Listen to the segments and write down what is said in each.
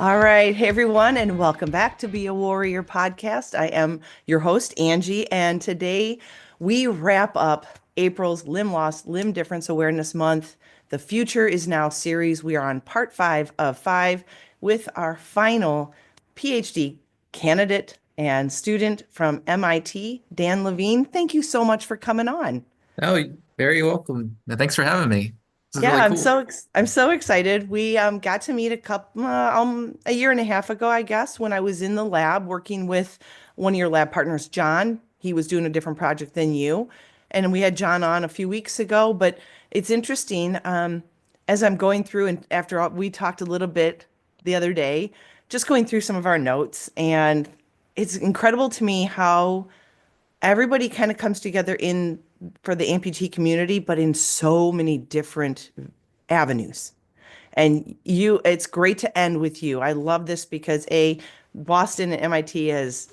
All right. Hey, everyone, and welcome back to Be a Warrior podcast. I am your host, Angie, and today we wrap up April's Limb Loss, Limb Difference Awareness Month. The Future is Now series. We are on part 5 of 5 with our final PhD candidate and student from MIT, Dan Levine. Thank you so much for coming on. Oh, very welcome. Thanks for having me. This is Yeah, really cool. I'm so excited. We got to meet a year and a half ago, I guess, when I was in the lab working with one of your lab partners, John. He was doing a different project than you, and we had John on a few weeks ago. But it's interesting as I'm going through, and after all, we talked a little bit the other day, just going through some of our notes, and it's incredible to me how everybody kind of comes together in for the amputee community, but in so many different avenues. And it's great to end with you. I love this because Boston and MIT has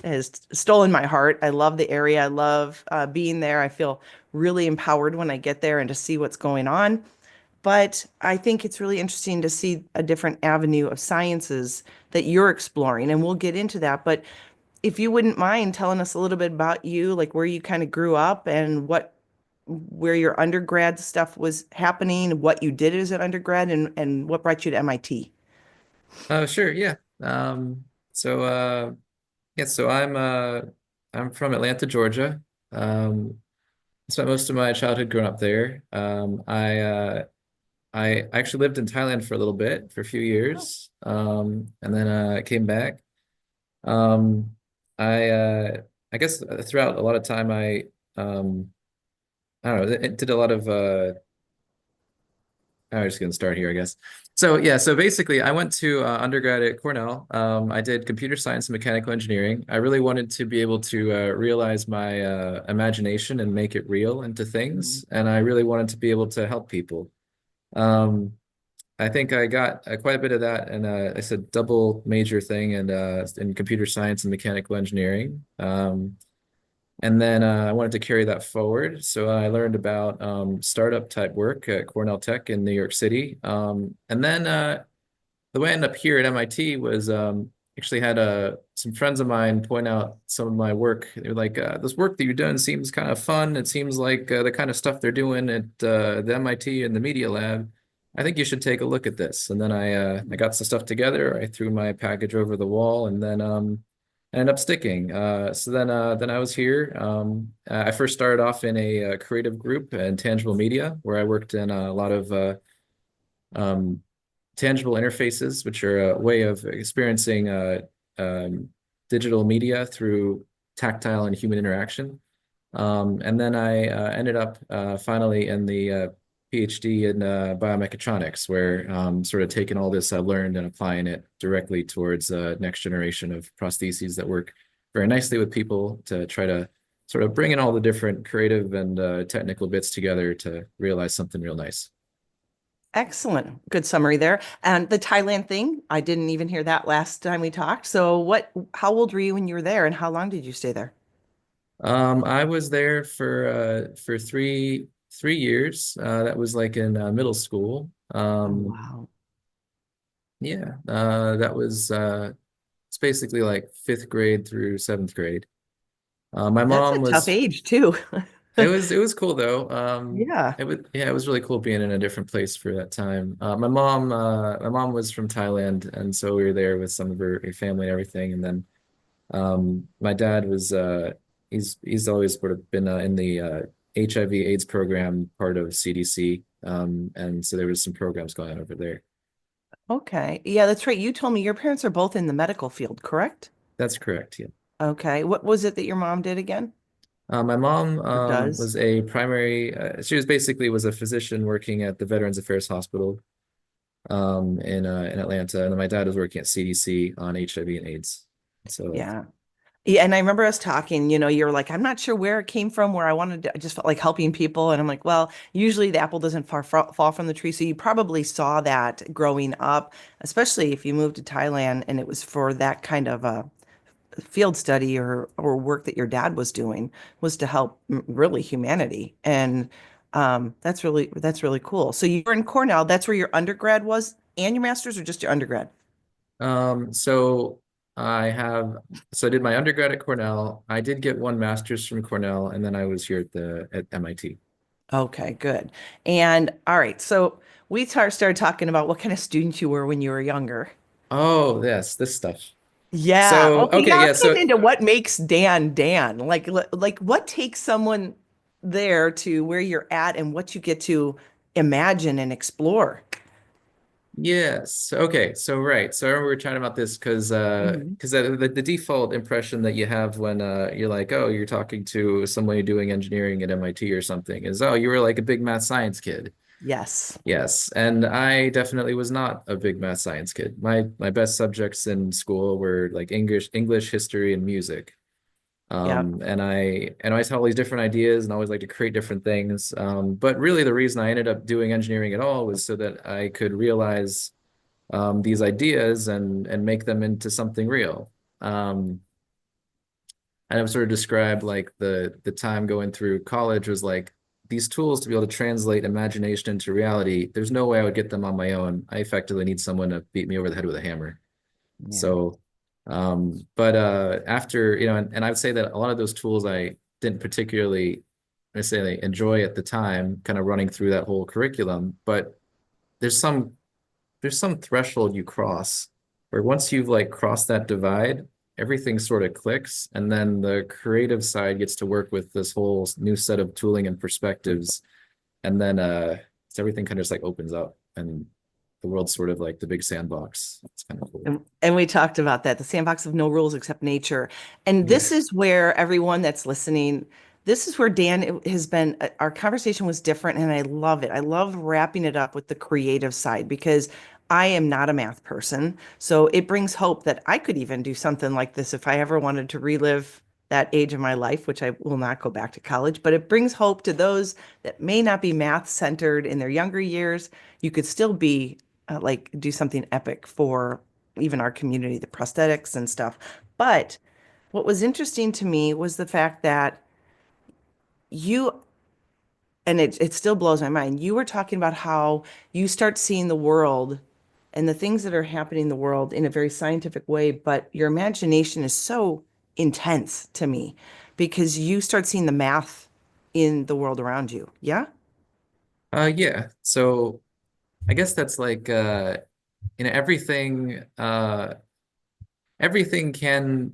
stolen my heart. I love the area. I love being there. I feel really empowered when I get there and to see what's going on. But I think it's really interesting to see a different avenue of sciences that you're exploring, and we'll get into that. But if you wouldn't mind telling us a little bit about you, like where you kind of grew up and where your undergrad stuff was happening, what you did as an undergrad, and what brought you to MIT. Oh, sure, yeah. So yeah, so I'm from Atlanta, Georgia. I spent most of my childhood growing up there. I actually lived in Thailand for a little bit, for a few Oh, years. And then I came back. Um I guess throughout a lot of time I don't know, it did a lot of I'm just gonna start here, I guess. So yeah, so basically, I went to undergrad at Cornell. I did computer science and mechanical engineering. I really wanted to be able to realize my imagination and make it real into mm, things, and I really wanted to be able to help people. Um, I think I got quite a bit of that, and it's a double major thing, and in computer science and mechanical engineering. And then I wanted to carry that forward. So I learned about startup type work at Cornell Tech in New York City. And then the way I ended up here at MIT was actually had some friends of mine point out some of my work. They were like, this work that you're doing seems kind of fun. It seems like the kind of stuff they're doing at the MIT and the Media Lab. I think you should take a look at this. And then I got some stuff together. I threw my package over the wall, and then I ended up sticking. So then I was here. I first started off in a creative group in Tangible Media, where I worked in a lot of um, tangible interfaces, which are a way of experiencing digital media through tactile and human interaction. And then I ended up finally in the PhD in biomechatronics, where sort of taking all this I learned and applying it directly towards next generation of prostheses that work very nicely with people to try to sort of bring in all the different creative and technical bits together to realize something real nice. excellent. Good summary there. And the Thailand thing, I didn't even hear that last time we talked. So how old were you when you were there and how long did you stay there? I was there for three years. That was like in middle school. Oh, wow. Yeah, that was it's basically like fifth grade through seventh grade. My That's a mom tough was age too. it was cool though. Yeah. It was really cool being in a different place for that time. My mom was from Thailand, and so we were there with some of her family and everything. And then my dad was he's always sort of been in the HIV AIDS program, part of CDC. And so there was some programs going on over there. Okay. Yeah, that's right. You told me your parents are both in the medical field, correct? That's correct. Yeah. Okay. What was it that your mom did again? My mom Or does? was a primary. She was basically was a physician working at the Veterans Affairs Hospital in Atlanta, and then my dad was working at CDC on HIV and AIDS. So Yeah. Yeah, and I remember us talking, you're like, I'm not sure where it came from, where I just felt like helping people. And I'm like, well, usually the apple doesn't fall from the tree. So you probably saw that growing up, especially if you moved to Thailand and it was for that kind of a field study or work that your dad was doing was to help really humanity. And that's really cool. So you were in Cornell. That's where your undergrad was and your master's or just your undergrad? So I have, so I did my undergrad at Cornell. I did get one master's from Cornell, and then I was here at MIT. Okay, good. And all right, so we started talking about what kind of student you were when you were younger. Oh, yes, this stuff. Yeah. So, Okay, okay, yeah, yeah, let's get so into what makes Dan Dan. Like what takes someone there to where you're at and what you get to imagine and explore. yes. Okay. So right. So I remember we were chatting about this Mhm. because the default impression that you have when you're like, oh, you're talking to somebody doing engineering at MIT or something is, oh, you were like a big math science kid. Yes. Yes. And I definitely was not a big math science kid. My best subjects in school were like English, history, and music. Yep. And I always had all these different ideas and always like to create different things. But really the reason I ended up doing engineering at all was so that I could realize these ideas and make them into something real. Um, and I've sort of described like the time going through college was like these tools to be able to translate imagination into reality. There's no way I would get them on my own. I effectively need someone to beat me over the head with a hammer. Yeah. So, but after, and I would say that a lot of those tools I didn't particularly necessarily enjoy at the time, kind of running through that whole curriculum, but there's some there's some threshold you cross where once you've like crossed that divide, everything sort of clicks, and then the creative side gets to work with this whole new set of tooling and perspectives, and then so everything kind of just like opens up, and the world's sort of like the big sandbox. It's kind of cool. And we talked about that, the sandbox of no rules except nature. And Yeah. this is where everyone that's listening, this is where Dan has been, our conversation was different and I love it. I love wrapping it up with the creative side because I am not a math person. So it brings hope that I could even do something like this if I ever wanted to relive that age of my life, which I will not go back to college, but it brings hope to those that may not be math centered in their younger years. You could still be like do something epic for even our community, the prosthetics and stuff. But what was interesting to me was the fact that you, and it still blows my mind, you were talking about how you start seeing the world and the things that are happening in the world in a very scientific way, but your imagination is so intense to me because you start seeing the math in the world around you. Yeah? Yeah. So I guess that's like everything everything can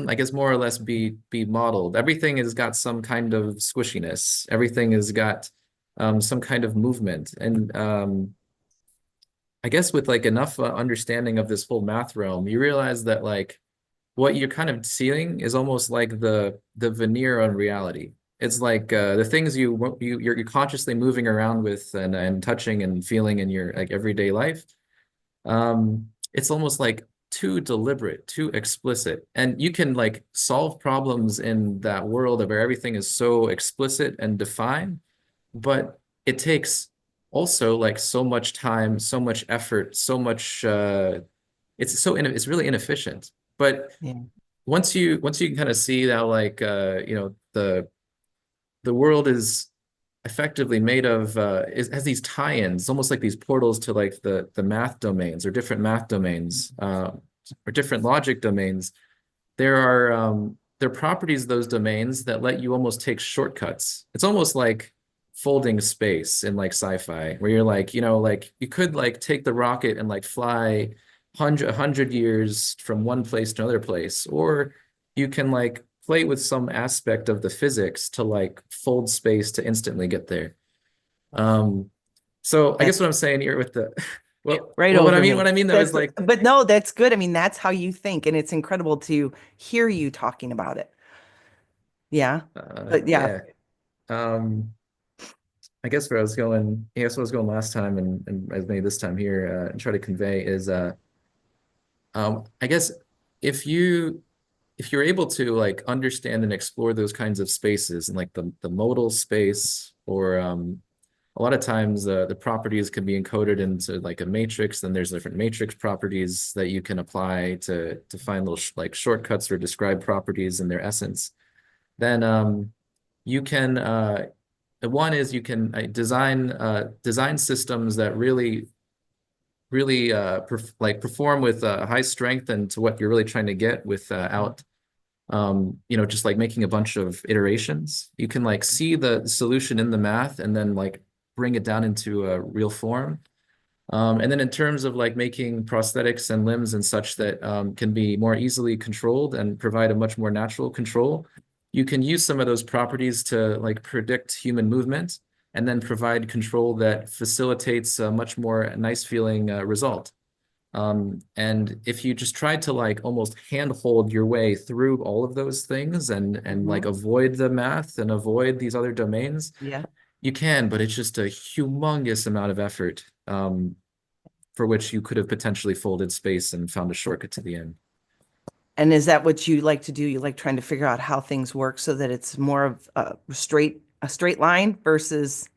I guess more or less be modeled. Everything has got some kind of squishiness. Everything has got some kind of movement. And I guess with like enough understanding of this whole math realm, you realize that like what you're kind of seeing is almost like the veneer on reality. It's like the things you're consciously moving around with and touching and feeling in your like everyday life. It's almost like too deliberate, too explicit. And you can like solve problems in that world where everything is so explicit and defined, but it takes also like so much time, so much effort, so much it's really inefficient. But Yeah. once you can kind of see that like the world is effectively made of has these tie-ins, almost like these portals to like the math domains or different math domains or different logic domains. There are properties of those domains that let you almost take shortcuts. It's almost like folding space in like sci-fi, where you're like, like you could like take the rocket and like fly 100 years from one place to another place, or you can like play with some aspect of the physics to like fold space to instantly get there. Um, so I guess That's what I'm saying here with the right well, what I over mean, me. what I mean though is That's, like, but no, that's good. I mean, that's how you think, and it's incredible to hear you talking about it. Yeah. But yeah, yeah. Um, I guess where I was going last time and as maybe this time here, and try to convey is, I guess if you if you're able to like understand and explore those kinds of spaces and like the modal space or a lot of times the properties can be encoded into like a matrix, then there's different matrix properties that you can apply to find little sh like shortcuts or describe properties in their essence. Then you can one is you can design systems that really perform with high strength and to what you're really trying to get without just like making a bunch of iterations. You can like see the solution in the math and then like bring it down into a real form. And then in terms of like making prosthetics and limbs and such that can be more easily controlled and provide a much more natural control, you can use some of those properties to like predict human movement and then provide control that facilitates a much more nice feeling result. And if you just tried to like almost handhold your way through all of those things and like Mhm. avoid the math and avoid these other domains, Yeah. you can, but it's just a humongous amount of effort for which you could have potentially folded space and found a shortcut to the end. And is that what you like to do? You like trying to figure out how things work so that it's more of a straight line versus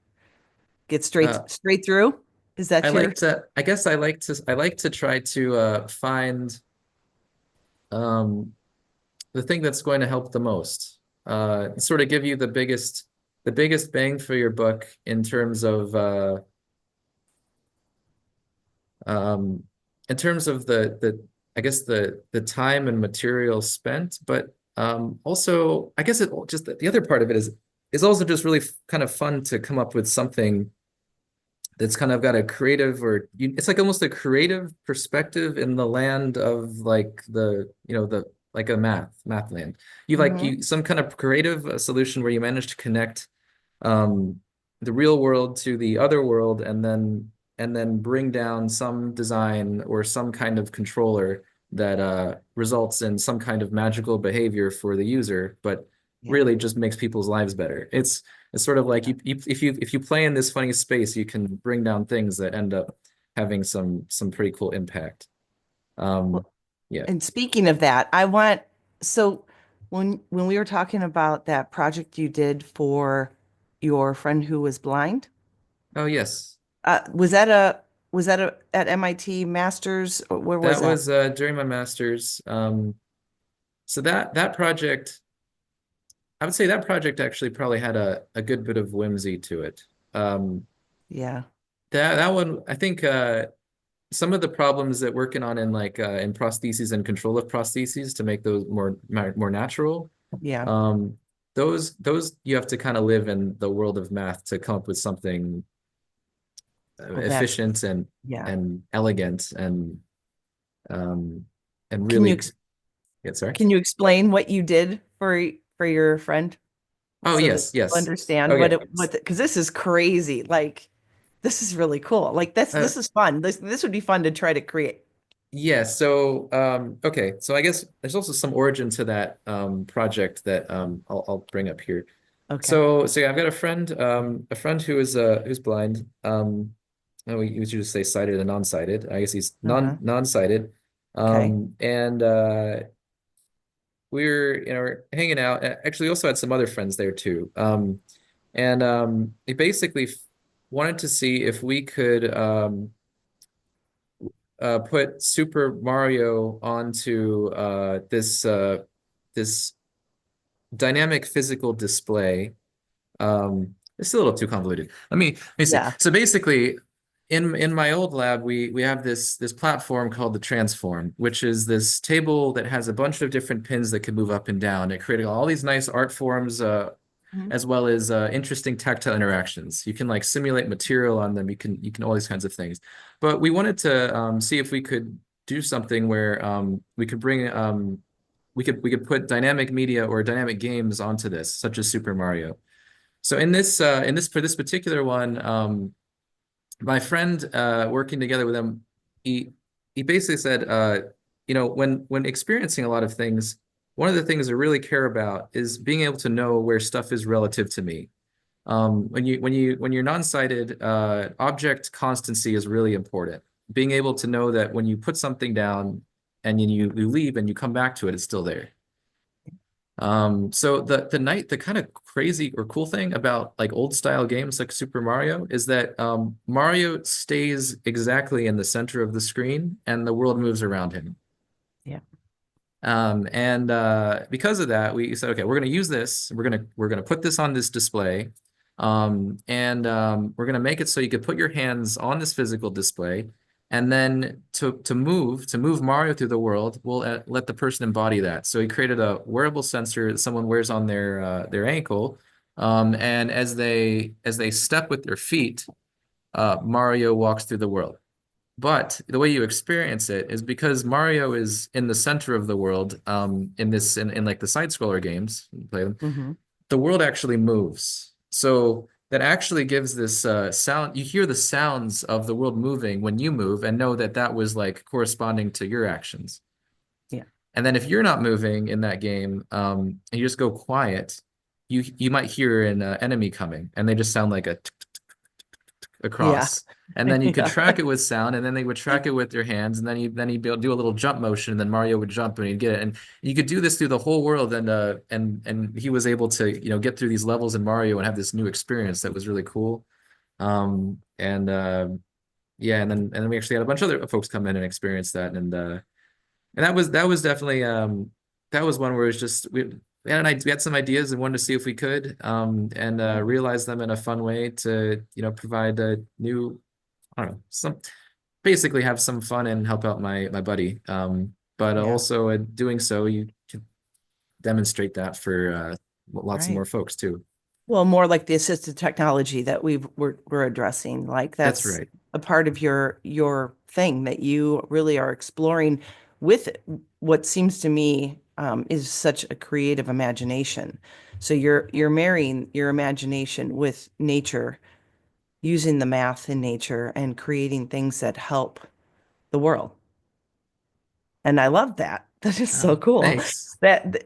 get Uh, straight through? Is that your, I guess I like to try to find um, the thing that's going to help the most. Sort of give you the biggest bang for your buck in terms of um, I guess the time and material spent, but also I guess it just the other part of it is also just really kind of fun to come up with something that's kind of got a creative it's like almost a creative perspective in the land of like the like a math land. Mhm. You some kind of creative solution where you manage to connect um, the real world to the other world, and then bring down some design or some kind of controller that results in some kind of magical behavior for the user, but Yeah. really just makes people's lives better. It's sort of like if you play in this funny space, you can bring down things that end up having some pretty cool impact. Um, Well, yeah. and speaking of that, so when we were talking about that project you did for your friend who was blind, Oh yes, was that a at MIT Masters or where was that that? was during my master's. So that project. I would say that project actually probably had a good bit of whimsy to it. Um, Yeah. that one, I think some of the problems that working on in prostheses and control of prostheses to make those more natural, Yeah. um, those you have to kind of live in the world of math to come up with something Well, that's efficient yeah. and elegant um, and Can you really, yeah, sorry. can you explain what you did for your friend Oh so that yes, people yes. understand Okay. what because this is crazy. Like this is really cool. Like Uh, this is fun. This would be fun to try to create. Yeah, so okay, so I guess there's also some origin to that project that I'll bring up here. Okay. So yeah, I've got a friend who's blind. Oh, we should just say sighted and non-sighted. I guess he's Uh-huh. non-sighted. Okay. And we were hanging out. Actually, we also had some other friends there too. And he basically wanted to see if we could put Super Mario onto this dynamic physical display. It's a little too convoluted. Let me see. Yeah. So basically, in my old lab, we have this platform called the transform, which is this table that has a bunch of different pins that can move up and down. It created all these nice art forms, Mhm. as well as interesting tactile interactions. You can like simulate material on them. You can all these kinds of things. But we wanted to see if we could do something where we could bring we could put dynamic media or dynamic games onto this, such as Super Mario. So in this for this particular one, my friend working together with him, he basically said, when experiencing a lot of things, one of the things I really care about is being able to know where stuff is relative to me. When you're non-sighted, object constancy is really important. Being able to know that when you put something down and you leave and you come back to it, it's still there. So the kind of crazy or cool thing about like old style games like Super Mario is that Mario stays exactly in the center of the screen and the world moves around him. Yeah. And because of that, we said, okay, we're going to use this. We're gonna put this on this display, and we're going to make it so you could put your hands on this physical display, And then to move Mario through the world, we'll let the person embody that. So he created a wearable sensor that someone wears on their ankle, and as they step with their feet, Mario walks through the world. But the way you experience it is because Mario is in the center of the world, in like the side scroller games, you play them, Hmm. the world actually moves. So that actually gives this sound. You hear the sounds of the world moving when you move and know that that was like corresponding to your actions. Yeah. And then if you're not moving in that game, and you just go quiet, you might hear an enemy coming, and they just sound like a Yeah. across. And then you could Yeah. track it with sound, and then they would track it with their hands, and then he'd be able to do a little jump motion, and then Mario would jump and he'd get it. And you could do this through the whole world, and he was able to, get through these levels in Mario and have this new experience that was really cool. And yeah, and then we actually had a bunch of other folks come in and experience that, and that was definitely that was one where it's just we had some ideas and wanted to see if we could and realize them in a fun way to provide a new, I don't know, some basically have some fun and help out my buddy, but Yeah. also doing so you can demonstrate that for lots of Right. more folks too. Well, more like the assistive technology that we're addressing. Like That's that's right. a part of your thing that you really are exploring with what seems to me is such a creative imagination. So you're marrying your imagination with nature, using the math in nature and creating things that help the world. And I love that. That is so cool. Thanks. That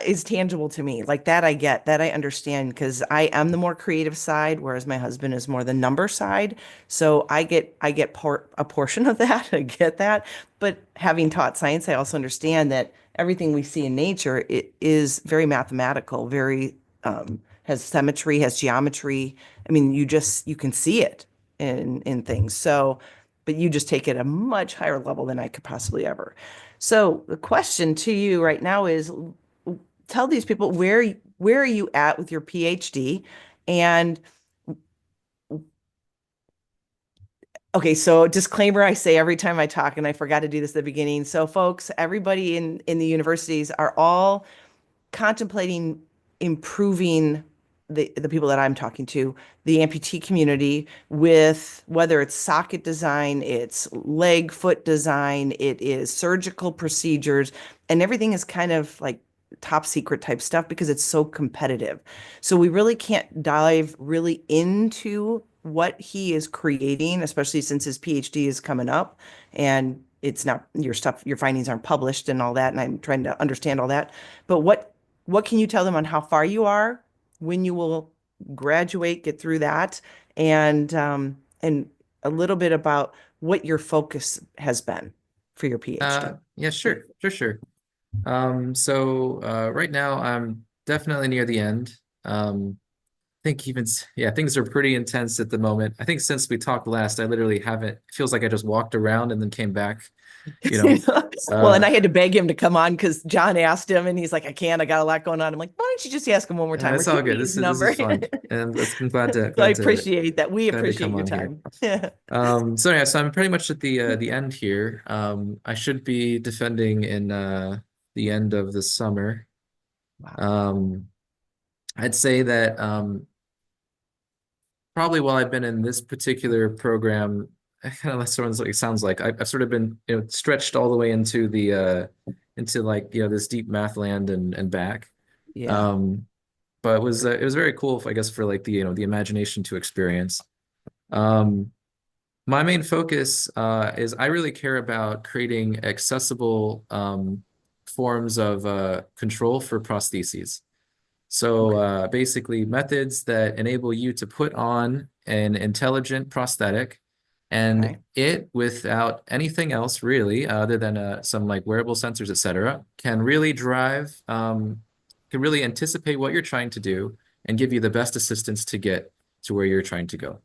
is tangible to me. Like that I get, that I understand because I am the more creative side, whereas my husband is more the number side. So I get a portion of that. I get that. But having taught science, I also understand that everything we see in nature, it is very mathematical, very has symmetry, has geometry. I mean, you can see it in things. So, but you just take it a much higher level than I could possibly ever. So the question to you right now is tell these people where are you at with your PhD? And okay, so disclaimer I say every time I talk, and I forgot to do this at the beginning. So folks, everybody in the universities are all contemplating improving the people that I'm talking to, the amputee community, with whether it's socket design, it's leg foot design, it is surgical procedures, and everything is kind of like top secret type stuff because it's so competitive. So we really can't dive really into what he is creating, especially since his PhD is coming up and it's not your stuff, your findings aren't published and all that. And I'm trying to understand all that. But what can you tell them on how far you are, when you will graduate, get through that, and a little bit about what your focus has been for your PhD? Yeah, sure, sure. So right now I'm definitely near the end. Think even yeah, things are pretty intense at the moment. I think since we talked last, I literally haven't, it feels like I just walked around and then came back, you know. Well, and Uh I had to beg him to come on because John asked him, and he's like, "I can't. I got a lot going on." I'm like, "Why don't you just ask him one more time, or it's all give good. me This his is this number?" is fun. And I'm glad to So I glad to appreciate that. We glad to appreciate come your on here. time. Yeah. So yeah, so I'm pretty much at the end here. I should be defending in the end of the summer. Wow. Um I'd say that probably while I've been in this particular program, kind of sounds like, it sounds like I've sort of been, stretched all the way into the into like, this deep math land and back. Yeah. Um, but it was very cool, I guess, for like the imagination to experience. Um, my main focus is I really care about creating accessible forms of control for prostheses. So Okay. basically, methods that enable you to put on an intelligent prosthetic, and Okay. it, without anything else really, other than some like wearable sensors, etc., can really anticipate what you're trying to do and give you the best assistance to get to where you're trying to go.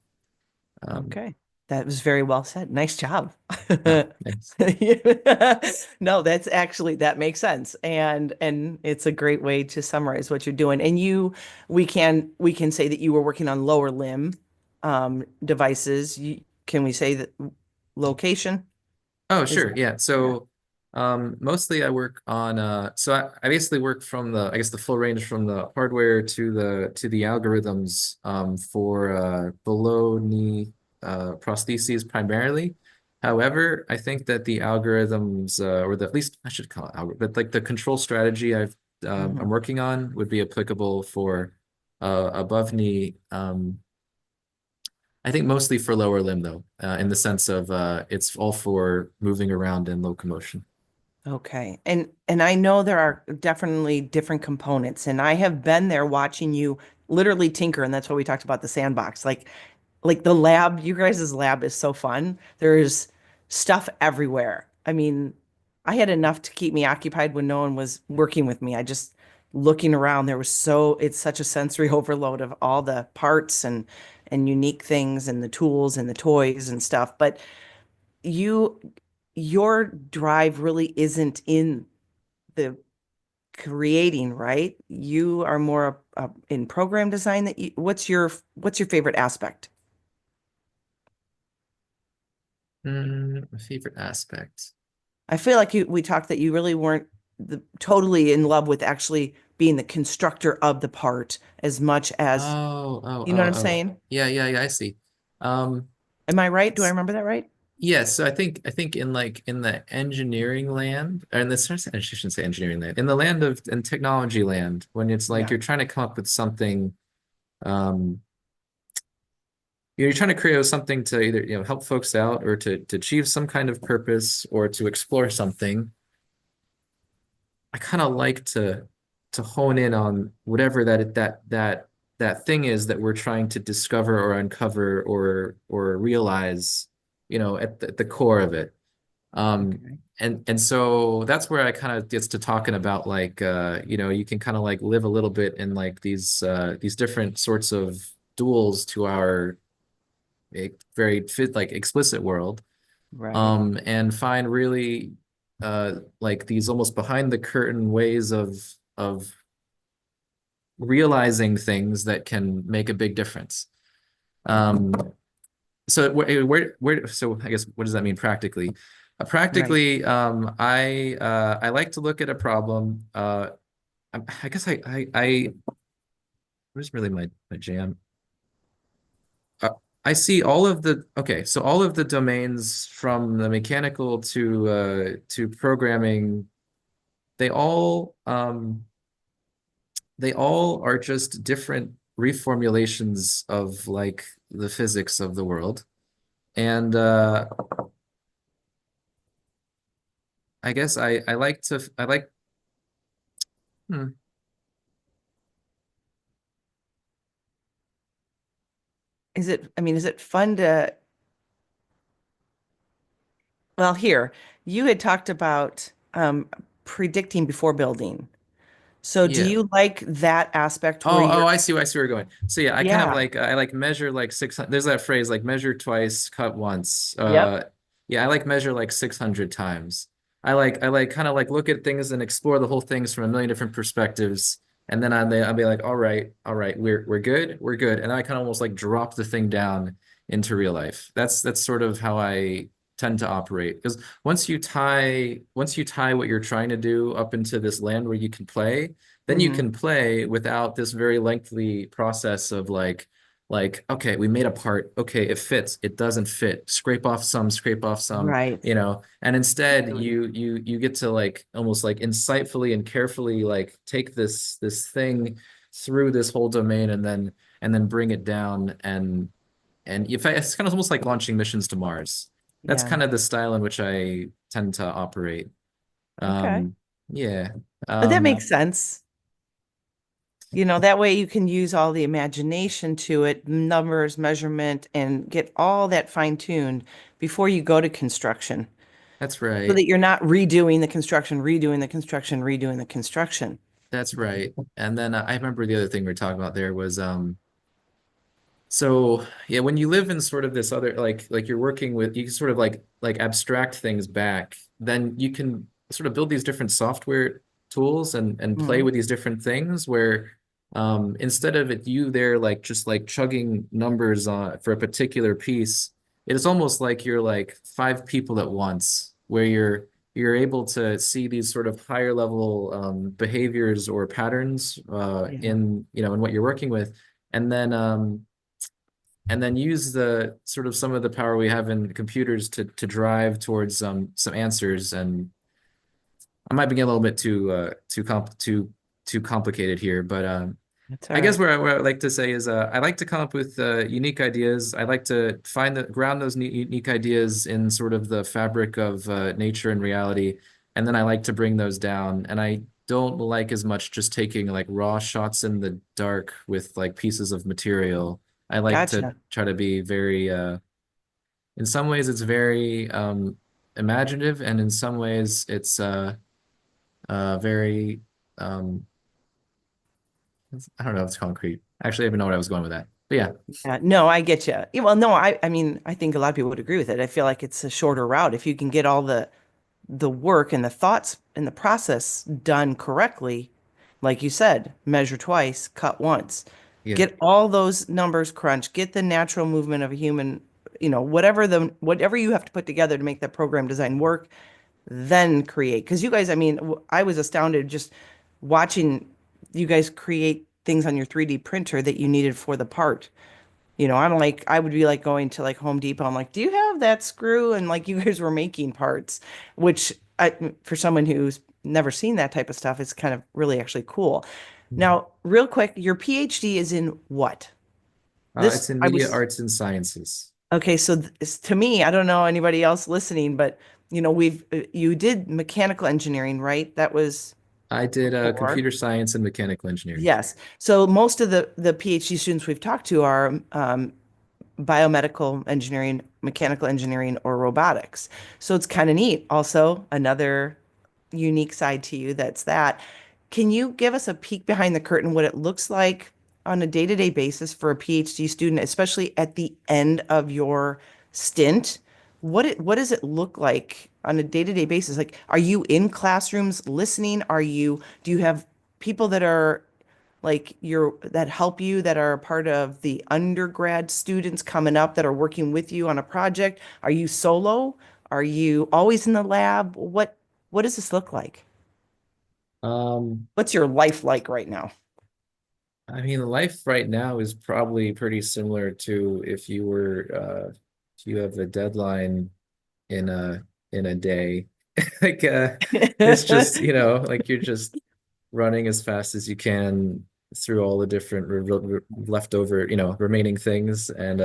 Um, Okay. That was very well said. Nice job. thanks. No, that's actually that makes sense. And it's a great way to summarize what you're doing. And we can say that you were working on lower limb devices. Can we say that location? Oh, Is sure. that? Yeah. Yeah. So mostly I work on I basically work from the I guess the full range from the hardware to the algorithms for below knee prostheses primarily. However, I think that the algorithms or the, at least I should call it algorithm, but like the control strategy I'm Hmm. working on would be applicable for above knee I think mostly for lower limb though, in the sense of it's all for moving around and locomotion. Okay. And I know there are definitely different components, and I have been there watching you literally tinker, and that's what we talked about the sandbox. Like the lab, you guys' lab is so fun. There's stuff everywhere. I mean, I had enough to keep me occupied when no one was working with me. I just looking around, there was it's such a sensory overload of all the parts and unique things and the tools and the toys and stuff. But you your drive really isn't in the creating, right? You are more in program design what's your favorite aspect? My favorite aspect. I feel like we talked that you really weren't totally in love with actually being the constructor of the part as much as, you know what I'm Oh. saying? Yeah, yeah, yeah, I see. Um, Am I right? Do I s- remember that right? yes, so I think in like in the engineering land, or in the I shouldn't say engineering land, in the land of in technology land, when it's like Yeah. you're trying to come up with something, um, you're trying to create something to either, help folks out or to achieve some kind of purpose or to explore something. I kind of like to hone in on whatever that thing is that we're trying to discover or uncover or realize, at the core of it. Um, Okay. and so that's where I kind of gets to talking about like you can kind of like live a little bit in like these different sorts of duels to our very fit like explicit world Right. and find really like these almost behind the curtain ways of realizing things that can make a big difference. Um, so so I guess what does that mean practically? Right. Practically, I like to look at a problem. I guess I what is really my jam? Uh, I see all of the okay, so all of the domains from the mechanical to programming, they all they all are just different reformulations of like the physics of the world. And I guess I like to I like hmm, Is it fun to, well, here, you had talked about predicting before building. So do yeah. you like that aspect where Oh, you're, I see where you're going. So yeah, I kind of yeah. like I like measure like 600. There's that phrase like measure twice, cut once. Yep. Yeah, I like measure like 600 times. I like kind of like look at things and explore the whole things from a million different perspectives. And then I'll be like, all right, we're good. And I kind of almost like drop the thing down into real life. That's sort of how I tend to operate. Because once you tie what you're trying to do up into this land where you can play, then you Hmm. can play without this very lengthy process of like okay, we made a part, okay, it fits, it doesn't fit, scrape off some, Right. and instead Really. you get to like almost like insightfully and carefully like take this thing through this whole domain and then bring it down and if it's kind of almost like launching missions to Mars. That's Yeah. kind of the style in which I tend to operate. Okay. um yeah. But that um makes sense. That way you can use all the imagination to it, numbers, measurement, and get all that fine-tuned before you go to construction that's so right. that you're not redoing the construction, redoing the construction, redoing the construction. That's right. And then I remember the other thing we were talking about there was so yeah, when you live in sort of this other like you're working with you can sort of like abstract things back, then you can sort of build these different software tools and play Mhm. with these different things where instead of it you there like just like chugging numbers on for a particular piece, it's almost like you're like five people at once, where you're able to see these sort of higher level behaviors or patterns Yeah. in in what you're working with, and then use the sort of some of the power we have in computers to drive towards some answers. And I might be getting a little bit too complicated here, but That's all I guess right. where I like to say is I like to come up with unique ideas. I like to find the ground those unique ideas in sort of the fabric of nature and reality, and then I like to bring those down. And I don't like as much just taking like raw shots in the dark with like pieces of material. I like to Gotcha. try to be very in some ways it's very imaginative, and in some ways it's very um I don't know if it's concrete. Actually, I don't even know what I was going with that. But yeah. No, I get you. Well, no, I mean, I think a lot of people would agree with it. I feel like it's a shorter route if you can get all the work and the thoughts and the process done correctly. Like you said, measure twice, cut once. Yeah. Get all those numbers crunched, get the natural movement of a human, whatever you have to put together to make that program design work, then create. Because you guys, I mean, I was astounded just watching you guys create things on your 3D printer that you needed for the part. I'm like, I would be like going to like Home Depot. I'm like, do you have that screw? And like, you guys were making parts, which for someone who's never seen that type of stuff, is kind of really actually cool. Mhm. Now, real quick, your PhD is in what? This, It's in I media was, arts and sciences. okay. So to me, I don't know anybody else listening, but you did mechanical engineering, right? That was I did before. computer science and mechanical engineering. Yes. So most of the PhD students we've talked to are biomedical engineering, mechanical engineering, or robotics. So it's kind of neat. Also, another unique side to you that's that. Can you give us a peek behind the curtain what it looks like on a day-to-day basis for a PhD student, especially at the end of your stint? What does it look like on a day-to-day basis? Like, are you in classrooms listening? Do you have people that are like that help you that are part of the undergrad students coming up that are working with you on a project? Are you solo? Are you always in the lab? What does this look like? Um, What's your life like right now? I mean, life right now is probably pretty similar to if you have a deadline in a day. Like it's just, like you're just running as fast as you can through all the different leftover, remaining things. And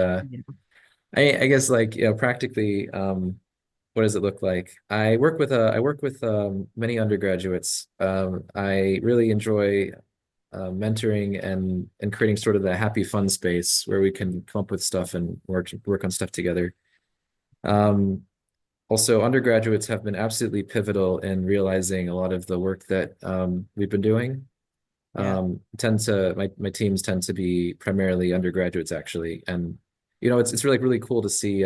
I guess like, practically, what does it look like? I work with many undergraduates. I really enjoy mentoring and creating sort of the happy fun space where we can come up with stuff and work on stuff together. Um, Also, undergraduates have been absolutely pivotal in realizing a lot of the work that we've been doing. Yeah. My teams tend to be primarily undergraduates actually, and it's really cool to see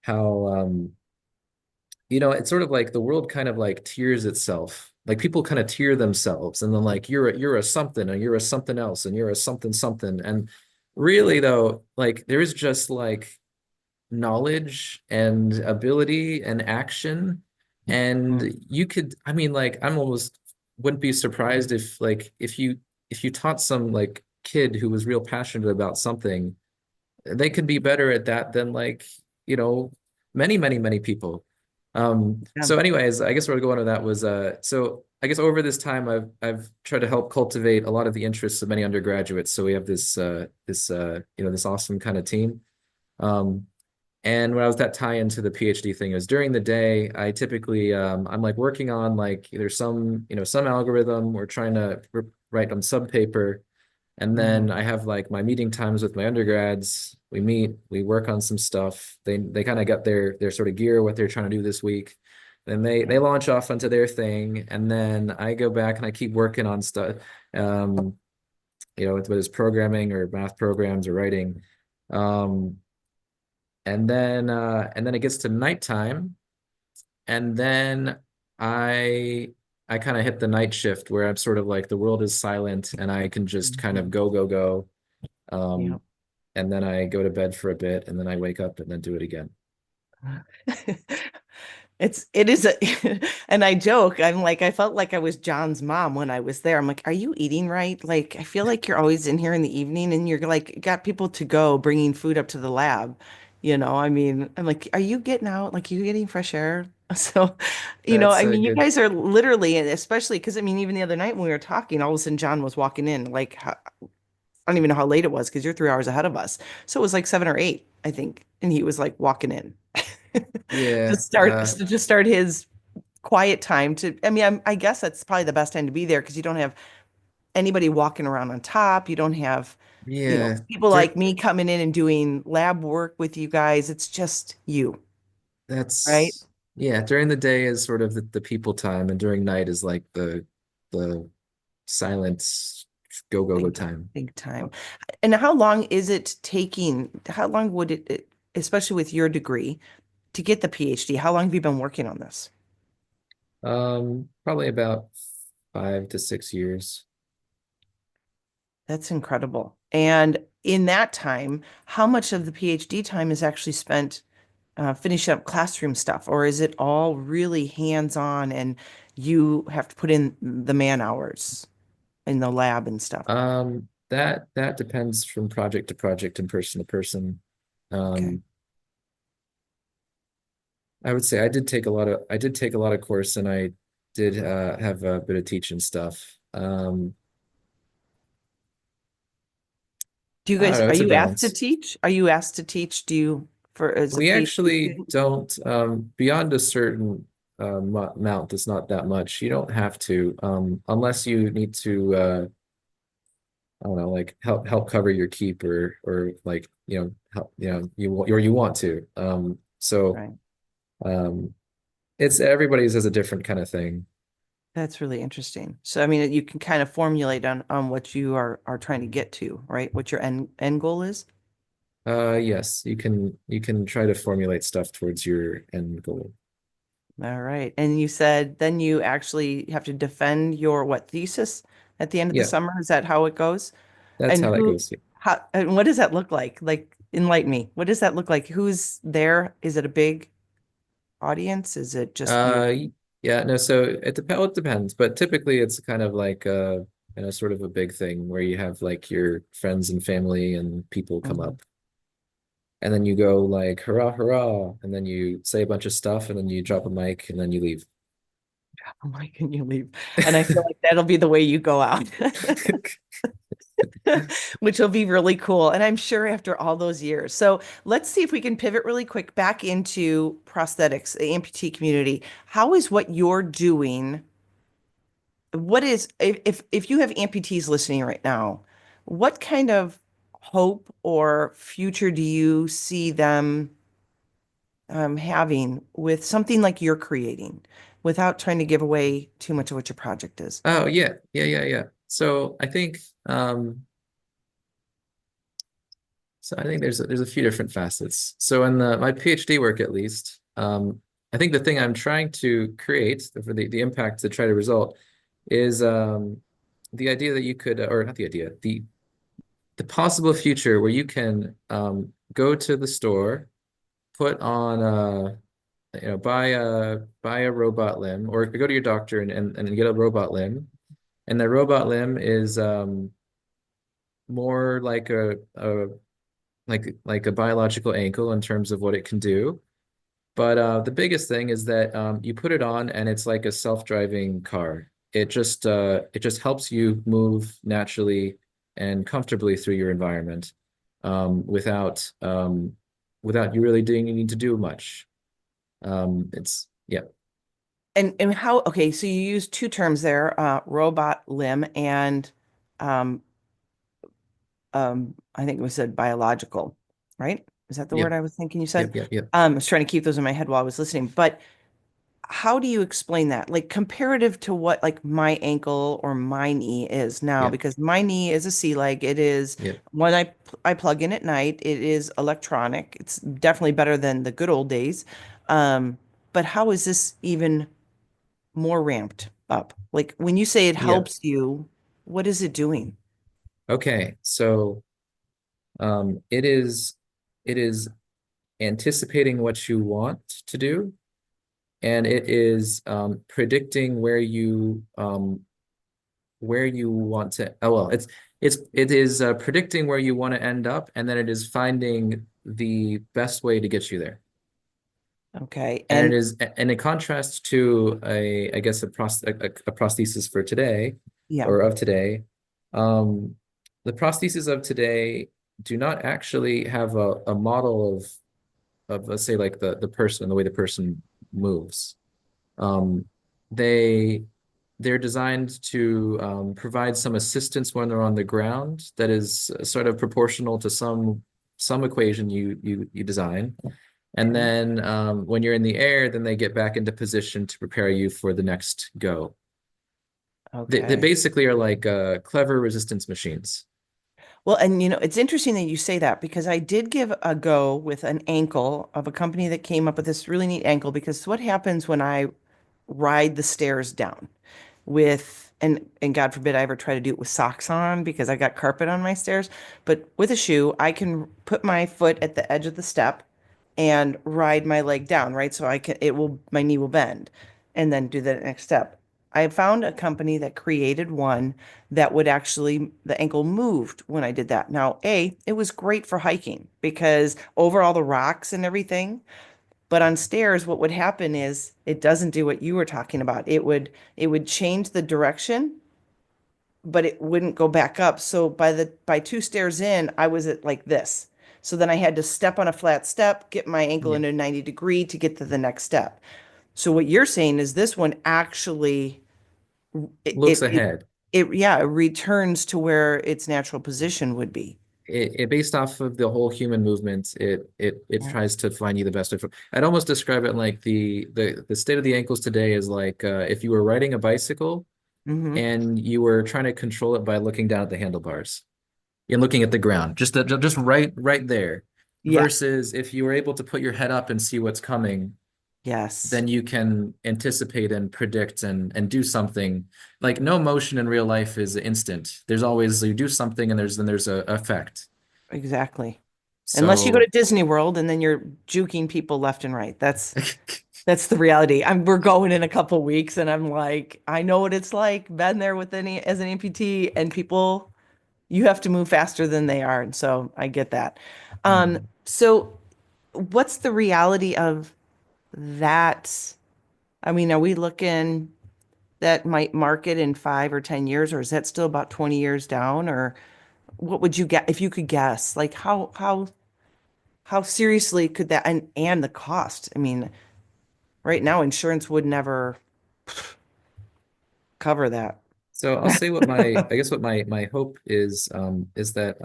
how it's sort of like the world kind of like tiers itself. Like people kind of tier themselves, and then like you're a something, and you're a something else, and you're a something something. And really though, like there is just like knowledge and ability and action. And Mm. you could, I mean, like I'm almost wouldn't be surprised if like if you taught some like kid who was real passionate about something, they could be better at that than like, you know, many people. Yeah. So anyways, I guess where we're going with that was so I guess over this time I've tried to help cultivate a lot of the interests of many undergraduates. So we have this awesome kind of team. Um, and when I was that tie into the PhD thing, it was during the day. I typically I'm like working on like either some algorithm or trying to write on some paper, and Mhm. then I have like my meeting times with my undergrads. We meet, we work on some stuff. They kind of got their sort of gear, what they're trying to do this week. Then they launch off onto their thing, and then I go back and I keep working on stuff. Um, whether it's programming or math programs or writing. Um, and then it gets to nighttime, and then I I kind of hit the night shift where I'm sort of like the world is silent and I can just kind of Mhm. go. Yeah. Um, and then I go to bed for a bit, and then I wake up and then do it again. It is a, and I joke, I'm like, I felt like I was John's mom when I was there. I'm like, are you eating right? Like, I feel like you're always in here in the evening and you're like, got people to go bringing food up to the lab. I mean, I'm like, are you getting out? Like, are you getting fresh air? So, That's I mean, you good. guys are literally, and especially because I mean, even the other night when we were talking, all of a sudden John was walking in, like, I don't even know how late it was because you're 3 hours ahead of us. So it was like 7 or 8, I think. And he was like walking in to Yeah. start his quiet time to, I mean, I guess that's probably the best time to be there because you don't have anybody walking around on top. You don't have, Yeah. people Dur like me coming in and doing lab work with you guys. It's just you, right? that's yeah, during the day is sort of the people time, and during night is like the silence go go go Big, time. big time. And how long is it taking? How long would especially with your degree, to get the PhD? How long have you been working on this? Probably about 5 to 6 years. That's incredible. And in that time, how much of the PhD time is actually spent finishing up classroom stuff, or is it all really hands-on and you have to put in the man hours in the lab and stuff? That depends from project to project and person to person. Okay. Um, I would say I did take a lot of course, and I did have a bit of teaching stuff. Do you I don't guys, know, are it's a you asked to balance. teach? Are you asked to teach? Do you, for as a We PhD actually student? don't, beyond a certain amount, that's not that much. You don't have to, unless you need to, I don't know, like help cover your keep, or like, help, you want to. So Right. um, it's everybody's is a different kind of thing. That's really interesting. So, I mean, you can kind of formulate on what you are trying to get to, right? What your end goal is. Yes, you can try to formulate stuff towards your end goal. All right. And you said then you actually have to defend your what thesis at the end of the Yeah, summer? Is that how it goes? that's And how that goes. and what does that look like? Like, enlighten me. What does that look like? Who's there? Is it a big audience? Is it just you? Uh, yeah, no, so it depends, but typically it's kind of like sort of a big thing where you have like your friends and family and people come Mhm. up, and then you go like hurrah, hurrah, and then you say a bunch of stuff, and then you drop a mic, and then you leave. I'm like, can you leave? And I feel like that'll be the way you go out, which will be really cool. And I'm sure after all those years. So let's see if we can pivot really quick back into prosthetics, the amputee community. How is what you're doing? What is if you have amputees listening right now, what kind of hope or future do you see them having with something like you're creating without trying to give away too much of what your project is? Oh yeah, yeah, yeah, yeah. So I think there's a few different facets. So in my PhD work, at least, I think the thing I'm trying to create for the impact to try to result is the idea that you could, or not the idea, the possible future where you can go to the store, put on buy a robot limb, or go to your doctor and get a robot limb, and the robot limb is more like a biological ankle in terms of what it can do. But the biggest thing is that you put it on and it's like a self-driving car. It just helps you move naturally and comfortably through your environment without you really doing you need to do much. It's yeah, And how, okay, so you use two terms there, robot limb and um I think we said biological, right? Is that the word yep, I was thinking you said? yep, yep, yep, I was trying to keep those in my head while I was listening. But how do you explain that? Like comparative to what like my ankle or my knee is now, yep, because my knee is a sea leg. It is yep. when I plug in at night, it is electronic. It's definitely better than the good old days. Um, but how is this even more ramped up? Like when you say it Yeah. helps you, what is it doing? Okay, so It is anticipating what you want to do, and it is predicting where you want to. Oh well, it is predicting where you want to end up, and then it is finding the best way to get you there. Okay. And And it is, and in contrast to I guess a prosthesis for today, yeah. or of today, um, the prostheses of today do not actually have a model of let's say like the person, the way the person moves. Um, they they're designed to provide some assistance when they're on the ground that is sort of proportional to some equation you design. And Okay. then when you're in the air, then they get back into position to prepare you for the next go. They Okay. basically are like clever resistance machines. Well, and it's interesting that you say that because I did give a go with an ankle of a company that came up with this really neat ankle because what happens when I ride the stairs down with and God forbid I ever try to do it with socks on because I got carpet on my stairs, but with a shoe, I can put my foot at the edge of the step and ride my leg down, right? So my knee will bend and then do the next step. I found a company that created one that would actually, the ankle moved when I did that. Now, it was great for hiking because over all the rocks and everything, but on stairs, what would happen is it doesn't do what you were talking about. It would change the direction, but it wouldn't go back up. So by two stairs in, I was at like this. So then I had to step on a flat step, get my ankle Yeah. into a 90 degree to get to the next step. So what you're saying is this one actually it Looks it, it, ahead. it returns to where its natural position would be. It based off of the whole human movement, it tries to find you the best. I'd almost describe it like the state of the ankles today is like if you were riding a bicycle Mm-hmm. and you were trying to control it by looking down at the handlebars and looking at the ground, just right there. Yeah. Versus if you were able to put your head up and see what's coming, Yes. then you can anticipate and predict and do something. Like no motion in real life is instant. There's always you do something and there's a effect. Exactly. Unless you go to So Disney World and then you're juking people left and right. That's the reality. We're going in a couple weeks and I'm like, I know what it's like, been there with any as an amputee and people you have to move faster than they are. And so I get that. Mhm. So what's the reality of that? I mean, are we looking that might market in 5 or 10 years, or is that still about 20 years down? Or what would you get if you could guess? Like how seriously could that and the cost? I mean, right now insurance would never cover that. So I'll say what I guess what my hope is that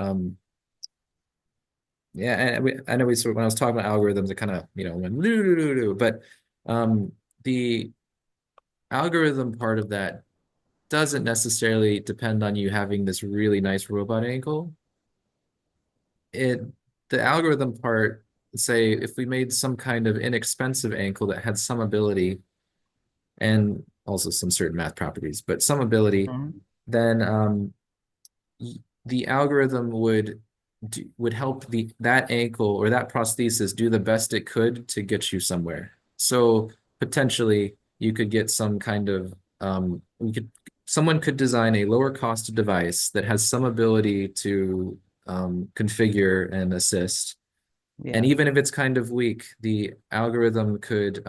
yeah, and I know we sort of, when I was talking about algorithms, it kind of, went loo, loo, loo, loo, but um, the algorithm part of that doesn't necessarily depend on you having this really nice robot ankle. It The algorithm part, say if we made some kind of inexpensive ankle that had some ability and also some certain math properties, but some ability, Mhm. then the algorithm would help that ankle or that prosthesis do the best it could to get you somewhere. So potentially you could get some kind of we could someone could design a lower cost device that has some ability to configure and assist. And Yeah. even if it's kind of weak, the algorithm could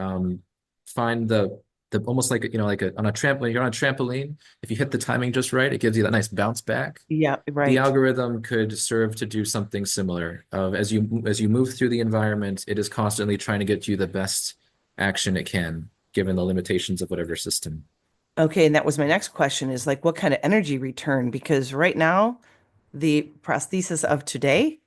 find the almost like like on a trampoline. You're on a trampoline. If you hit the timing just right, it gives you that nice bounce back. Yeah, The right. algorithm could serve to do something similar. Of as you move through the environment, it is constantly trying to get you the best action it can, given the limitations of whatever system. Okay, and that was my next question is like what kind of energy return? Because right now, the prosthesis of today,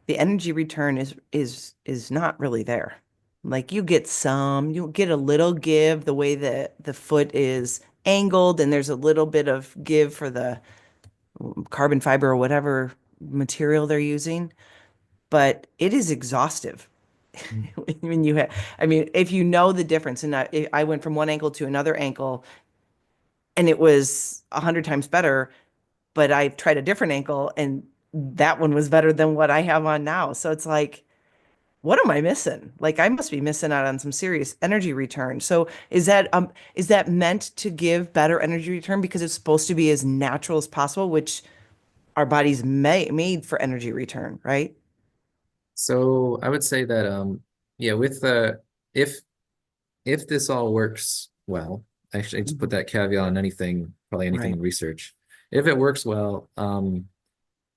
the energy return is not really there. Like you get a little give the way that the foot is angled, and there's a little bit of give for the carbon fiber or whatever material they're using, but it is exhaustive. When you have, I mean, if you know the difference, and I went from one ankle to another ankle, and it was 100 times better, but I tried a different ankle, and that one was better than what I have on now. So it's like, what am I missing? Like I must be missing out on some serious energy return. So is that meant to give better energy return because it's supposed to be as natural as possible, which our body's made for energy return, right? So I would say that yeah, with the if if this all works well, actually to put Mhm. that caveat on anything, probably anything Right. in research, if it works well,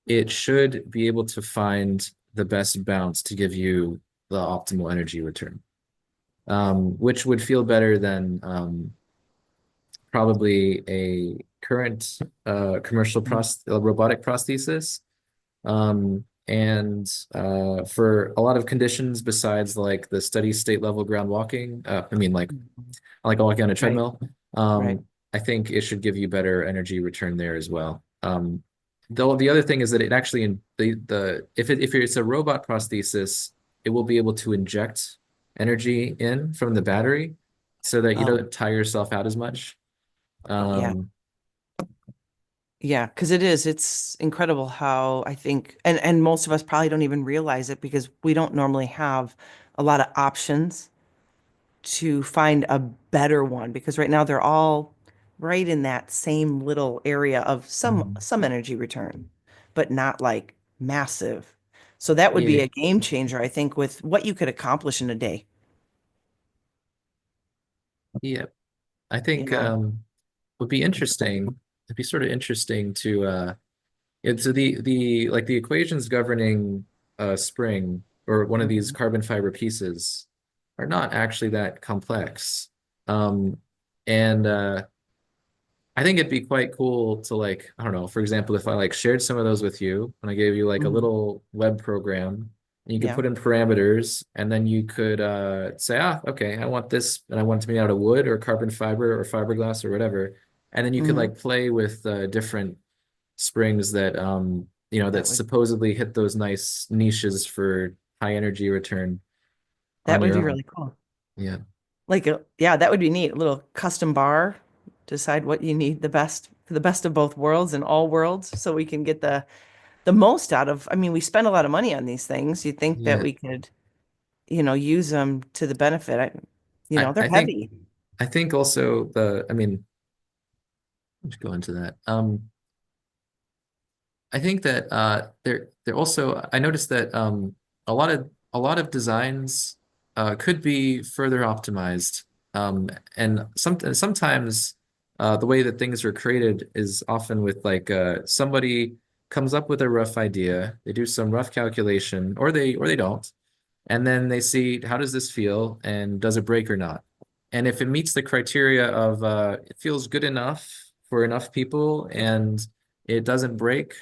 it should be able to find the best bounce to give you the optimal energy return, which would feel better than probably a current commercial Mhm. robotic prosthesis. And for a lot of conditions besides like the steady state level ground walking, I mean Mhm. like walking on a Right. treadmill, Right. I think it should give you better energy return there as well. Though the other thing is that it actually the if it's a robot prosthesis, it will be able to inject energy in from the battery so that you Oh, don't tire yourself out as much. yeah. Um, Yeah, because it's incredible how I think and most of us probably don't even realize it because we don't normally have a lot of options to find a better one because right now they're all right in that same little area of Mhm. some energy return, but not like massive. So that would be Yeah, a game changer, I think, with what you could accomplish in a day, yeah. I you think know? would be interesting. It'd be sort of interesting to so the like the equations governing a spring or one of these Mhm. carbon fiber pieces are not actually that complex. Um, and I think it'd be quite cool to like, I don't know, for example, if I like shared some of those with you and I gave you like a Mhm. little web program and you could Yeah. put in parameters and then you could say, ah, okay, I want this and I want it to be out of wood or carbon fiber or fiberglass or whatever. And then you could Hmm. like play with different springs that that That would supposedly hit those nice niches for high energy return that on would your be own. really cool. Yeah. Like, yeah, that would be neat. A little custom bar, decide what you need the best of both worlds and all worlds, so we can get the most out of. I mean, we spend a lot of money on these things. You'd think that Yeah. we could, use them to the benefit. I, They're I think heavy. I think also I mean, let's go into that. I think that they're also I noticed that a lot of designs could be further optimized. And sometimes the way that things are created is often with like somebody comes up with a rough idea, they do some rough calculation, or they don't, and then they see how does this feel and does it break or not. And if it meets the criteria of it feels good enough for enough people and it doesn't break,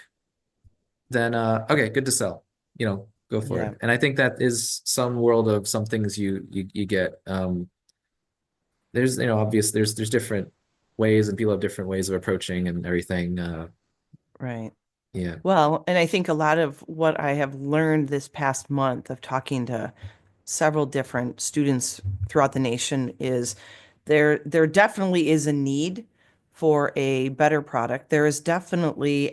then okay, good to sell. Go for Yeah, it. And I think that is some world of some things you get. There's obvious there's different ways and people have different ways of approaching and everything. right. Yeah. Well, and I think a lot of what I have learned this past month of talking to several different students throughout the nation is there definitely is a need for a better product. There is definitely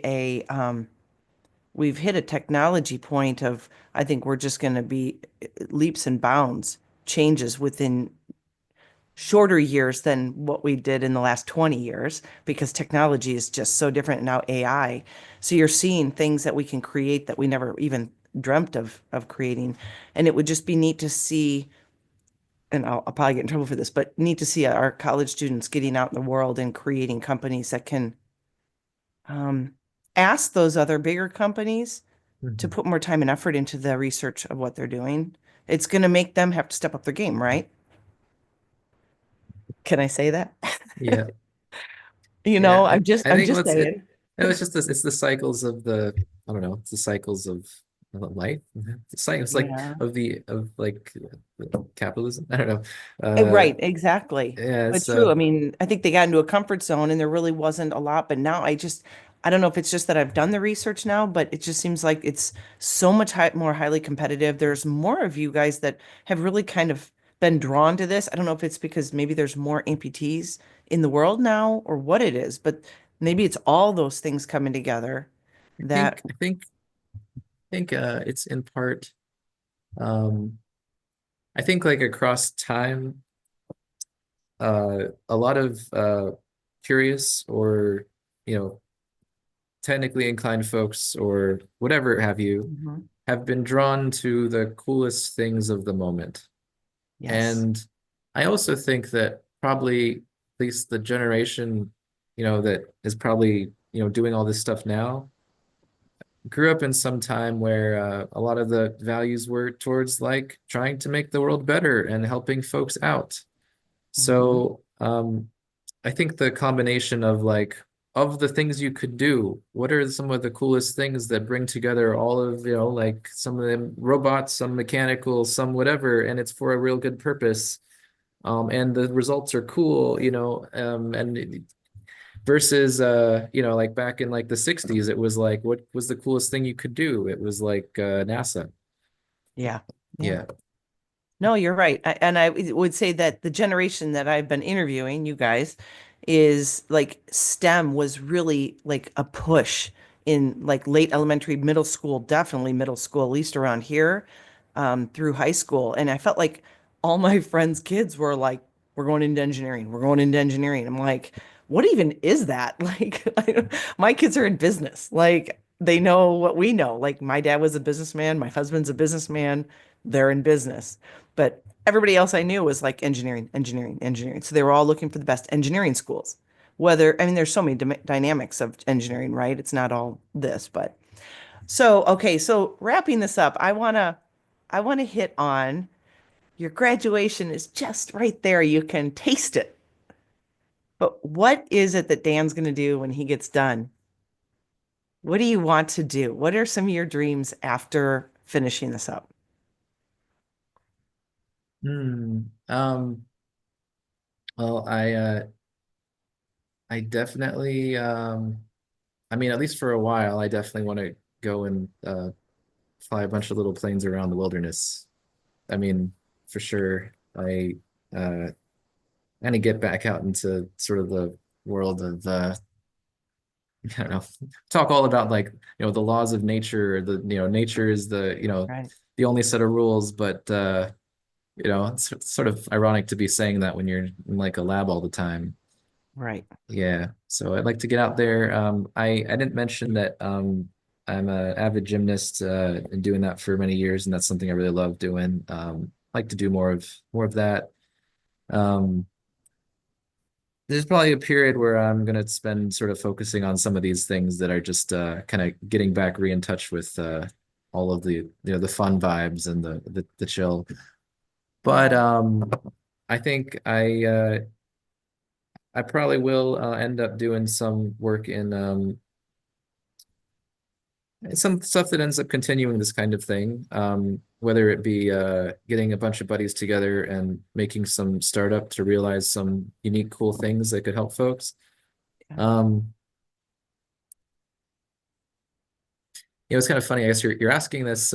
we've hit a technology point of, I think we're just going to be leaps and bounds changes within shorter years than what we did in the last 20 years because technology is just so different now AI. So you're seeing things that we can create that we never even dreamt of creating. And it would just be neat to see, and I'll probably get in trouble for this, but neat to see our college students getting out in the world and creating companies that can um, ask those other bigger companies to Mhm. put more time and effort into the research of what they're doing. It's going to make them have to step up their game, right? Can I say that? Yeah. You know, Yeah. I'm just I I'm think just what's it saying. it's just this it's the cycles of I don't know, it's the cycles of life. The cycles like Yeah. of like capitalism. I don't know. Right, exactly. Yeah, But it's true. I mean, I think they got into a comfort zone and there really wasn't a lot. But now I don't know if it's just that I've done the research now, but it just seems like it's so much more highly competitive. There's more of you guys that have really kind of been drawn to this. I don't know if it's because maybe there's more amputees in the world now or what it is, but maybe it's all those things coming together I that, think I think think it's in part, um, I think like across time, a lot of curious or, you know, technically inclined folks or whatever have you Mhm. have been drawn to the coolest things of the moment. Yes. And I also think that probably at least the generation, that is probably, doing all this stuff now grew up in some time where a lot of the values were towards like trying to make the world better and helping folks out. Hmm. So I think the combination of like of the things you could do, what are some of the coolest things that bring together all of, like some of them robots, some mechanical, some whatever, and it's for a real good purpose. And the results are cool, and versus like back in like the 60s, it was like what was the coolest thing you could do? It was like NASA. Yeah. Yeah. Yeah. No, you're right. And I would say that the generation that I've been interviewing, you guys, is like STEM was really like a push in like late elementary, middle school, definitely middle school, at least around here, through high school. And I felt like all my friends' kids were like, we're going into engineering. We're going into engineering. I'm like, what even is that? Like, my kids are in business. Like, they know what we know. Like, my dad was a businessman. My husband's a businessman. They're in business. But everybody else I knew was like engineering, engineering, engineering. So they were all looking for the best engineering schools. Whether, I mean, there's so many dynamics of engineering, right? It's not all this, but so okay. So wrapping this up, I want to hit on your graduation is just right there. You can taste it. But what is it that Dan's going to do when he gets done? What do you want to do? What are some of your dreams after finishing this up? Hmm. Well, I definitely I mean, at least for a while, I definitely want to go and fly a bunch of little planes around the wilderness. I mean, for sure. I kind of get back out into sort of the world of I don't know, talk all about like, the laws of nature, nature is Right. the only set of rules, but it's sort of ironic to be saying that when you're in like a lab all the time. Right. Yeah, so I'd like to get out there. I didn't mention that I'm an avid gymnast and doing that for many years, and that's something I really love doing. Like to do more of that. Um, there's probably a period where I'm gonna spend sort of focusing on some of these things that are just kind of getting back re in touch with all of the the fun vibes and the chill. But I think I probably will end up doing some work in some stuff that ends up continuing this kind of thing, whether it be getting a bunch of buddies together and making some startup to realize some unique, cool things that could help folks. Yeah. Um, it's kind of funny. I guess you're asking this,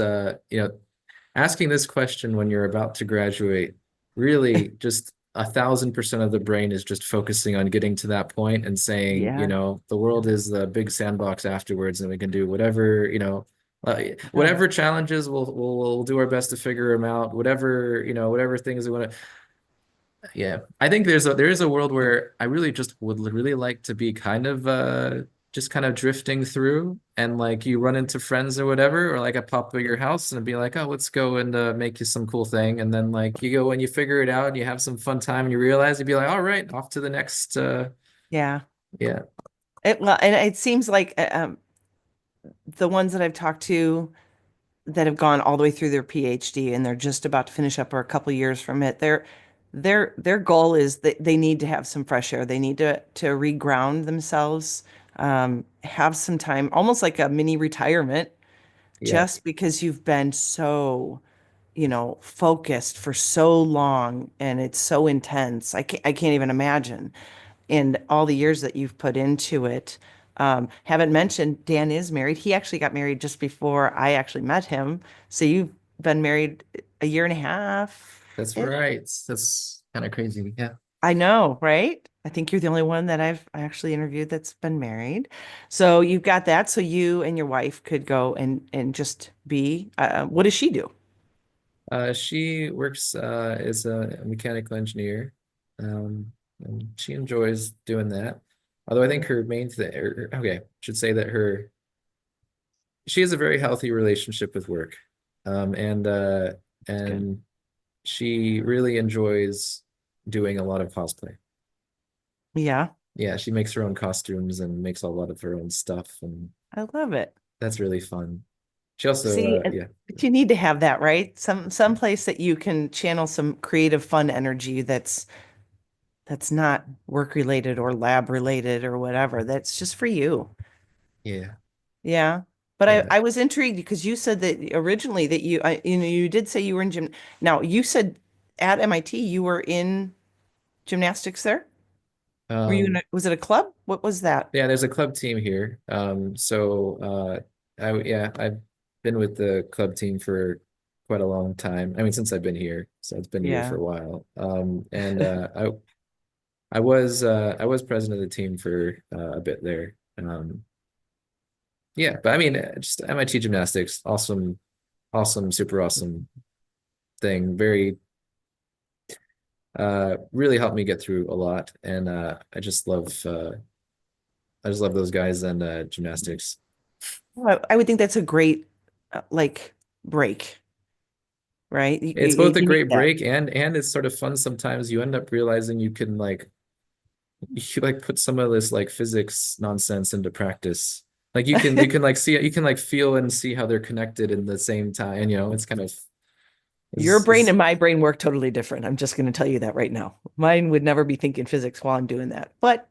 asking this question when you're about to graduate. Really, just 1,000% of the brain is just focusing on getting to that point and saying, Yeah. the world is the big sandbox afterwards, and we can do whatever, No. whatever challenges we'll do our best to figure them out. Whatever, whatever things we want to. Yeah, I think there is a world where I really just would really like to be kind of just kind of drifting through, and like you run into friends or whatever, or like I pop up at your house and be like, oh, let's go and make you some cool thing, and then like you go and you figure it out and you have some fun time and you realize you'd be like, all right, off to the next Yeah. yeah. Well, and it seems like the ones that I've talked to that have gone all the way through their PhD and they're just about to finish up or a couple years from it, their goal is that they need to have some fresh air. They need to reground themselves, have some time, almost like a mini retirement, Yeah, just because you've been so, focused for so long and it's so intense. I can't even imagine. And all the years that you've put into it. Haven't mentioned Dan is married. He actually got married just before I actually met him. So you've been married a year and a half that's ish. right. That's kind of crazy. Yeah. I know, right? I think you're the only one that I've actually interviewed that's been married. So you've got that. So you and your wife could go and just be, what does she do? She works as a mechanical engineer, um, and she enjoys doing that. Although I think her main thing, okay, should say that she has a very healthy relationship with work, um, and uh, It's good. and she really enjoys doing a lot of cosplay. Yeah, Yeah, she makes her own costumes and makes a lot of her own stuff, and I love it. that's really fun. She also, See, yeah, but you need to have that, right? Some place that you can channel some creative fun energy that's not work related or lab related or whatever. That's just for you. yeah, Yeah. But yeah. I was intrigued because you said that originally that you did say you were in gym. Now you said at MIT you were in gymnastics there? Were you in Um, was it a club? What was that? Yeah, there's a club team here. Yeah, I've been with the club team for quite a long time. I mean, since I've been here, so it's been here for Yeah. a while. I was president of the team for a bit there. Yeah, but I mean, just MIT gymnastics, awesome, awesome, super awesome thing. Very really helped me get through a lot, and I just love those guys and gymnastics. Well, I would think that's a great like break, right? It's both a You need great that. break and it's sort of fun sometimes. You end up realizing you can like you like put some of this like physics nonsense into practice. Like you can like see you can like feel and see how they're connected in the same time. And you know, it's kind of Your brain is and my brain work totally different. I'm just going to tell you that right now. Mine would never be thinking physics while I'm doing that, but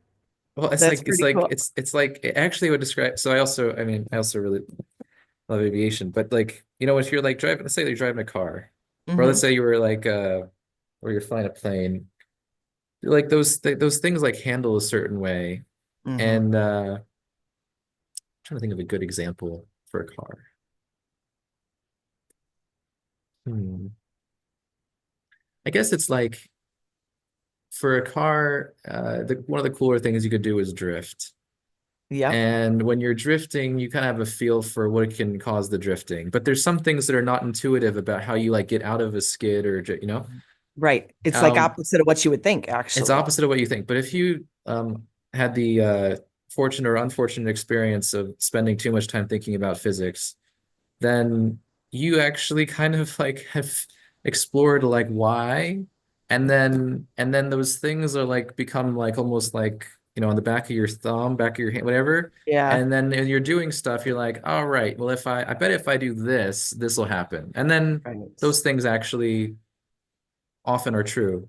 well, that's pretty cool. it's like it actually would describe. So I mean, I also really love aviation, but like you know, if you're like driving, let's say you're driving a car, or let's Hmm. say you were like or you're flying a plane, like those things like handle a certain way, Hmm. and trying to think of a good example for a car. Hmm. I guess it's like for a car, one of the cooler things you could do is drift. Yep. And when you're drifting, you kind of have a feel for what can cause the drifting. But there's some things that are not intuitive about how you like get out of a skid or you know. Right. It's like Um, opposite of what you would think, it's actually. opposite of what you think. But if you had the fortunate or unfortunate experience of spending too much time thinking about physics, then you actually kind of like have explored like why, and then those things are like become like almost like you know on the back of your thumb, back of your hand, whatever. Yeah. And then when you're doing stuff, you're like, all right, well, if I bet if I do this, this will happen. And then Right. those things actually often are true.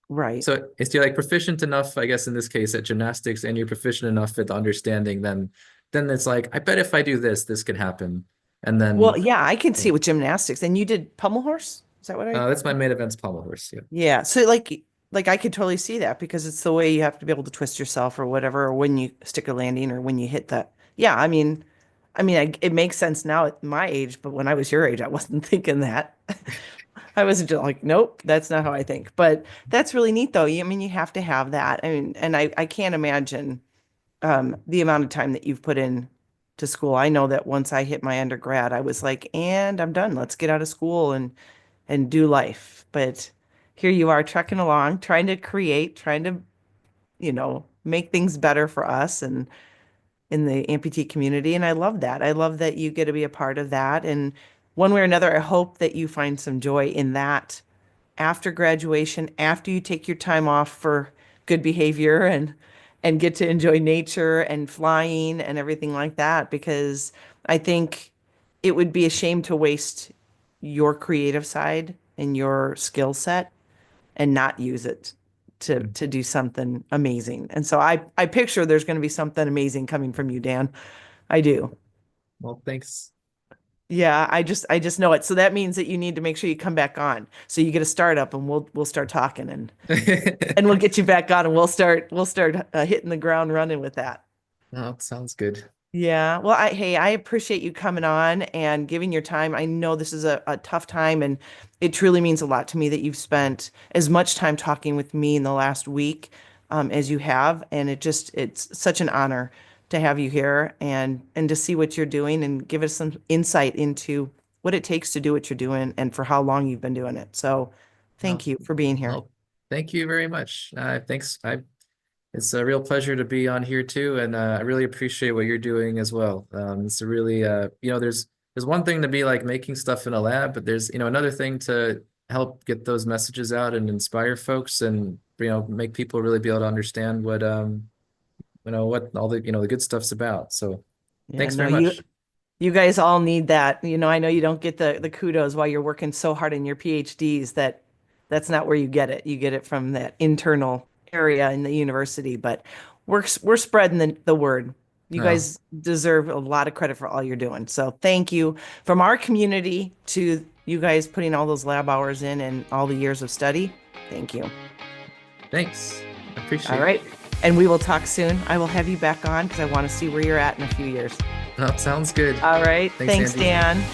Right. So if you're like proficient enough, I guess in this case at gymnastics, and you're proficient enough at the understanding, then it's like, I bet if I do this, this could happen. And Well, then yeah, I can yeah. see with gymnastics. And you did pommel horse? Is that what I? That's my main event's pommel horse. Yeah. Yeah. So like I could totally see that because it's the way you have to be able to twist yourself or whatever, or when you stick a landing or when you hit that. Yeah, it makes sense now at my age, but when I was your age, I wasn't thinking that. I was just like, nope, that's not how I think. But that's really neat though. You have to have that. I mean, and I can't imagine the amount of time that you've put in to school. I know that once I hit my undergrad, I was like, and I'm done. Let's get out of school and do life. But here you are trucking along, trying to create, trying to, make things better for us and in the amputee community. And I love that. I love that you get to be a part of that. And one way or another, I hope that you find some joy in that after graduation, after you take your time off for good behavior and get to enjoy nature and flying and everything like that, because I think it would be a shame to waste your creative side and your skill set and not use it to do something amazing. And so I picture there's going to be something amazing coming from you, Dan. I do. Well, thanks. Yeah, I just know it. So that means that you need to make sure you come back on. So you get a startup and we'll start talking and we'll get you back on and we'll start hitting the ground running with that. No, sounds good. Yeah. Well, hey, I appreciate you coming on and giving your time. I know this is a tough time, and it truly means a lot to me that you've spent as much time talking with me in the last week as you have. And it's such an honor to have you here and to see what you're doing and give us some insight into what it takes to do what you're doing and for how long you've been doing it. So thank Well, you for being here. well, thank you very much. Thanks. It's a real pleasure to be on here too, and I really appreciate what you're doing as well. It's a really, there's one thing to be like making stuff in a lab, but there's, another thing to help get those messages out and inspire folks, and make people really be able to understand what all the the good stuff's about. So, Yeah, thanks no, very much. you guys all need that. I know you don't get the kudos while you're working so hard in your PhDs that's not where you get it. You get it from that internal area in the university, but we're spreading the word. You Well, guys deserve a lot of credit for all you're doing. So thank you from our community to you guys putting all those lab hours in and all the years of study. Thank you. thanks. I All appreciate it. right. And we will talk soon. I will have you back on because I want to see where you're at in a few years. Well, sounds good. All right. Thanks, Thanks, Andy. Dan.